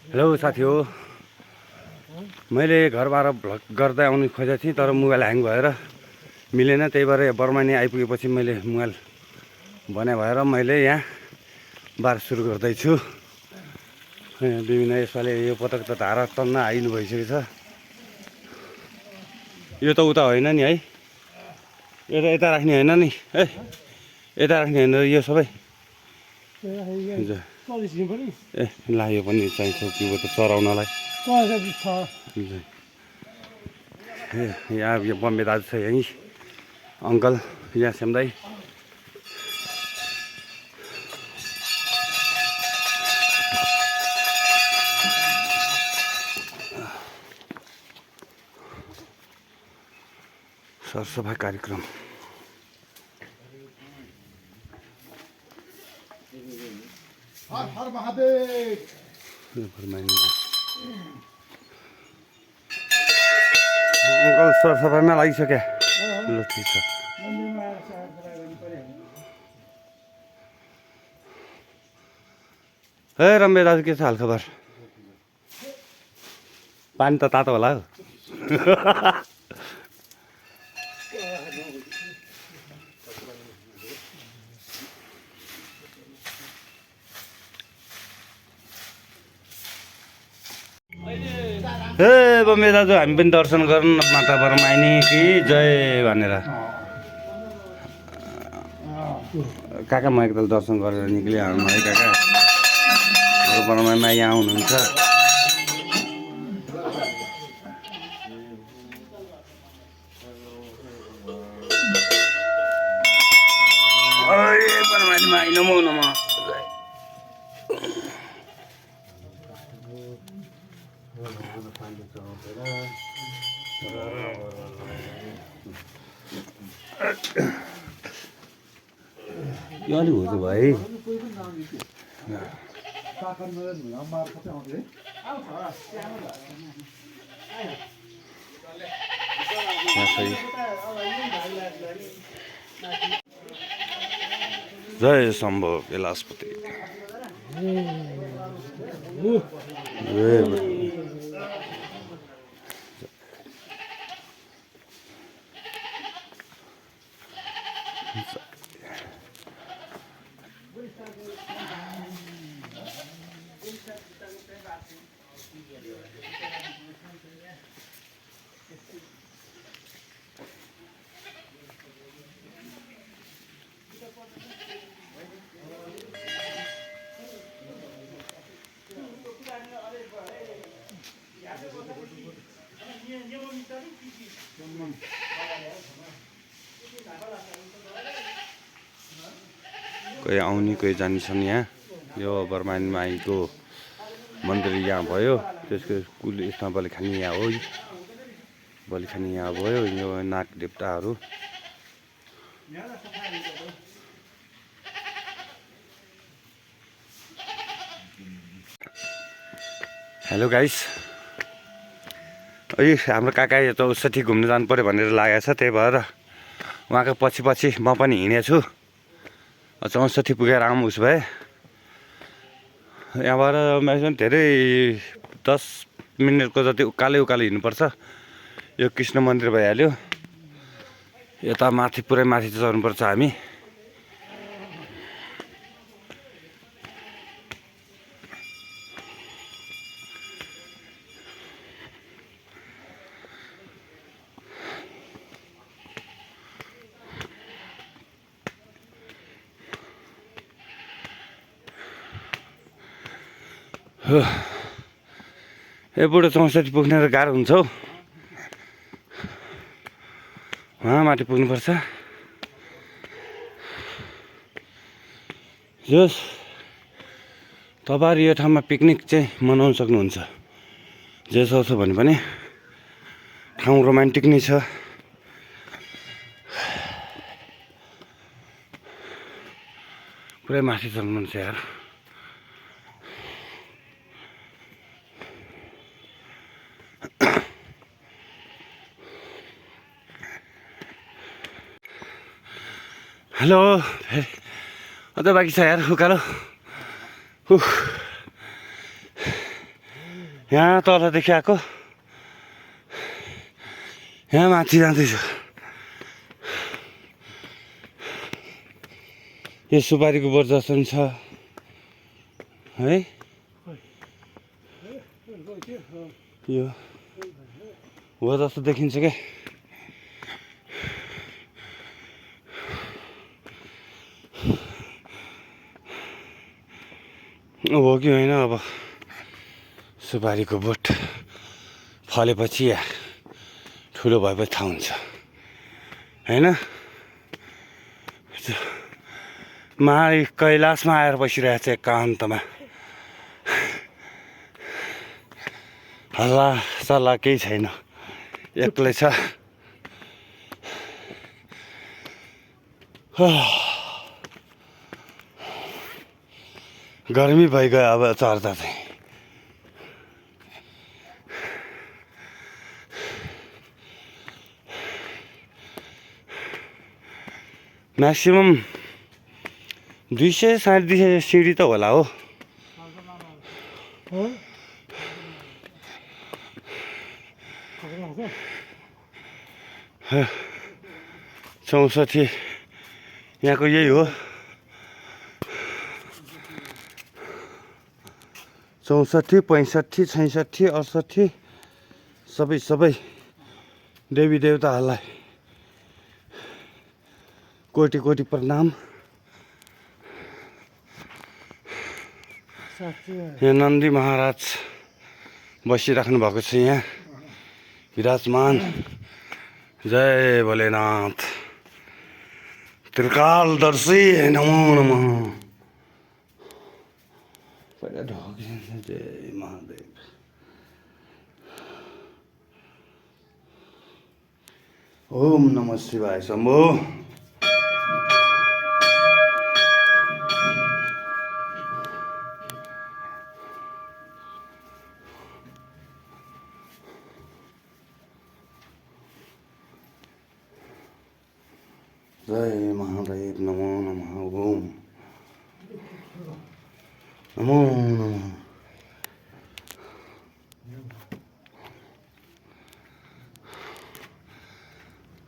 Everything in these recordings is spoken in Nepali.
हेलो साथी हो। मैले घरबाट भ्लग गर्दै आउनु खोजेको थिएँ तर मोबाइल ह्याङ भएर मिलेन। त्यही भएर बर्मानी आइपुगेपछि मैले मोबाइल भने भएर मैले यहाँ बार सुरु गर्दैछु। विभिन्न यसपालि यो पटक त धारा टन्न आइनु भइसकेको छ। यो त उता होइन नि है, यो त यता राख्ने होइन नि है, यता राख्ने होइन यो सबै। ए ला यो पनि चाहिन्छ त्यो त चराउनलाई। ए यहाँ यो बम्बे दाजु छ यहीँ, अङ्कल यहाँ स्याम्दाई। सरसफाइ कार्यक्रम हर महादेव। अङ्कल सरसफाइमा लागिसक्यो। ल ठिक छ। ए रम्बे दाजु के छ हालखबर? पानी त तातो होला हौ। हे बम्बे दाजु हामी पनि दर्शन गरौँ न माता बर्माइनी कि जय भनेर। काका म एकताल दर्शन गरेर निक्लिहाल्नु है काका। बर्मामा यहाँ आउनुहुन्छ। बर्मानीमा नमो नमः। यो अलिक हुन्छ भाइ। जय शम्भो विलासपति। कोही आउने कोही जाने छन् यहाँ। यो बर्मानी माईको मन्दिर यहाँ भयो, त्यसको कुल यसमा बलि खाने यहाँ हो। बलि खाने यहाँ भयो। यो नाग देवताहरू। हेलो गाइस, है हाम्रो काका यो 64 घुम्नु जानु पऱ्यो भनेर लागेको छ। त्यही भएर उहाँको पछि पछि म पनि हिँडेछु। 64 पुगेर आउँ उसो भए। यहाँबाट म्याक्सिमम् धेरै 10 मिनटको जति उकालै हिँड्नुपर्छ। यो कृष्ण मन्दिर भइहाल्यो। यता माथि पुरै माथि चढ्नुपर्छ हामी। ए बुढो 64 पुग्ने त गाह्रो हुन्छ हौ। उहाँ माथि पुग्नुपर्छ। जस तपाईँहरू यो ठाउँमा पिकनिक चाहिँ मनाउन सक्नुहुन्छ। जे सक्छ भने पनि ठाउँ रोमान्टिक नै छ। पुरै माथि चढ्नुहुन्छ यार। हेलो, अझ बाँकी छ यार उकालो। यहाँ तलदेखि आएको यहाँ माथि जाँदैछु यो सुपारीको बोट जस्तो नि छ है यो हो जस्तो देखिन्छ क्या हो कि होइन अब सुपारीको बोट फलेपछि या ठुलो भएपछि थाहा हुन्छ होइन कैलाशमा आएर बसिरहेको छ एकान्तमा हल्ला सल्लाह केही छैन एक्लै छ गर्मी भइगयो अब चढ्दा चाहिँ म्याक्सिमम 200 250 सिँढी त होला हो 64 यहाँको यही हो 64 65 66 68 सबै देवी देवताहरूलाई कोटि कोटि प्रणाम यहाँ नन्दी महाराज बसिराख्नु भएको छ यहाँ विराजमान जय भोलेनाथ त्रिकालदर्शी नमो नमः पहिला ढोकिन्छ जय महादेव ओम नमः शिवाय शम्भो जय महादेव नमो नमः ओम नमो नमः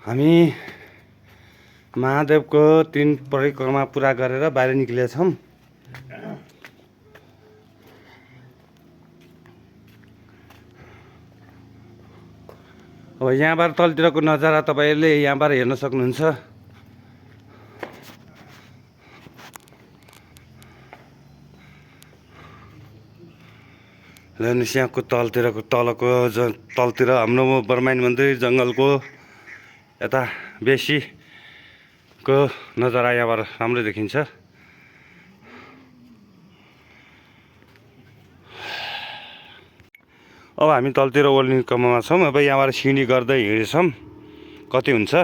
हामी महादेवको 3 परिक्रमा पुरा गरेर बाहिर निक्लेका छौँ अब यहाँबाट तलतिरको नजारा तपाईहरुले यहाँबाट हेर्न सक्नुहुन्छ हेर्नुस् यहाँको तलतिर हाम्रो बर्माइन मन्दिर जङ्गलको यता बेसीको नजारा यहाँबाट राम्रो देखिन्छ अब हामी तलतिर ओर्लिने क्रममा छौँ अब यहाँबाट सिँढी गर्दै हिँडेछौँ कति हुन्छ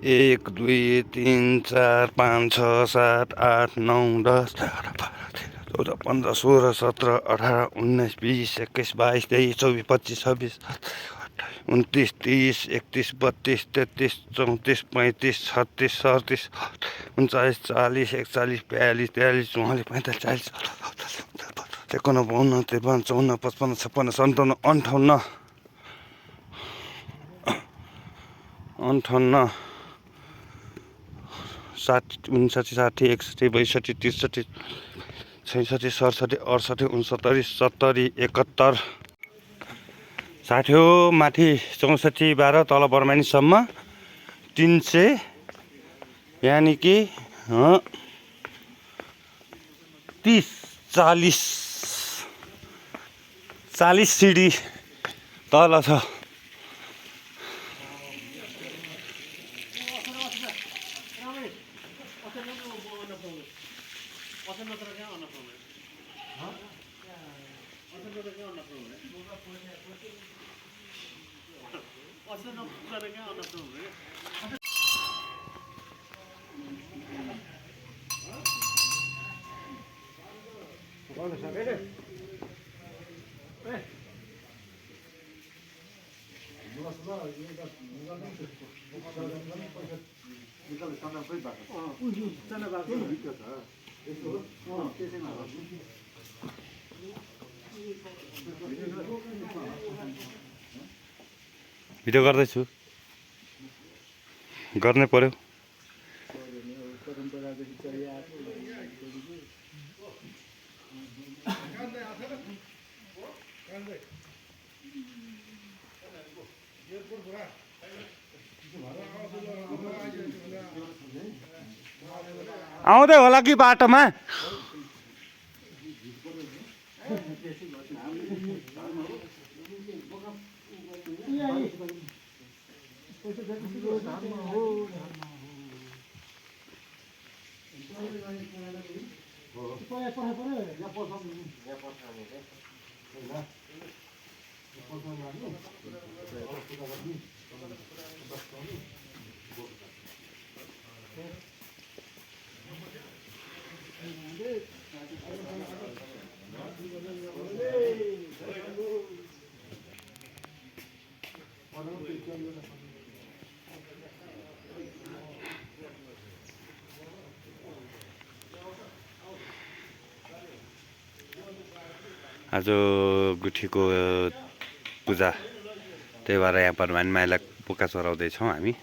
1 2 3 4 5 6 7 8 9 10 11 12 13 14 15 16 17 18 19 20 21 22 23 24 25 26 27 28 29 30 31 32 33 34 37 39 40 41 42 43 44 45 46 51 52 53 54 55 56 57 58 58 60 59 60 61 62 63 66 67 68 69 70 71 60 हो माथि 64 12 तल बर्मानीसम्म 300 यानी कि 30 40 सिडी तल छ भिडियो गर्दैछु गर्नै पर्यो आउँदै होला कि बाटोमा आज गुठीको पूजा त्यही भएर यहाँ परमानी माइला बोका चढाउँदैछौँ हामी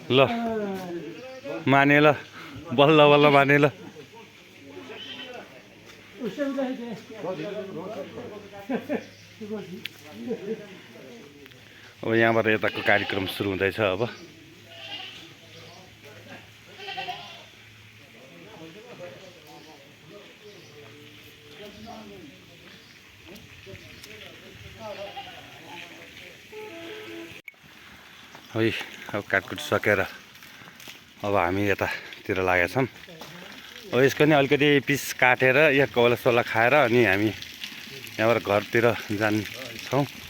ल माने ल बल्ल बल्ल माने ल अब यहाँबाट यताको कार्यक्रम सुरु हुँदैछ अब है अब काटकुट सकेर अब हामी यतातिर लागेका छौँ अब यसको नि अलिकति पिस काटेर या कौला सोला खाएर अनि हामी यहाँबाट घरतिर जान्छौँ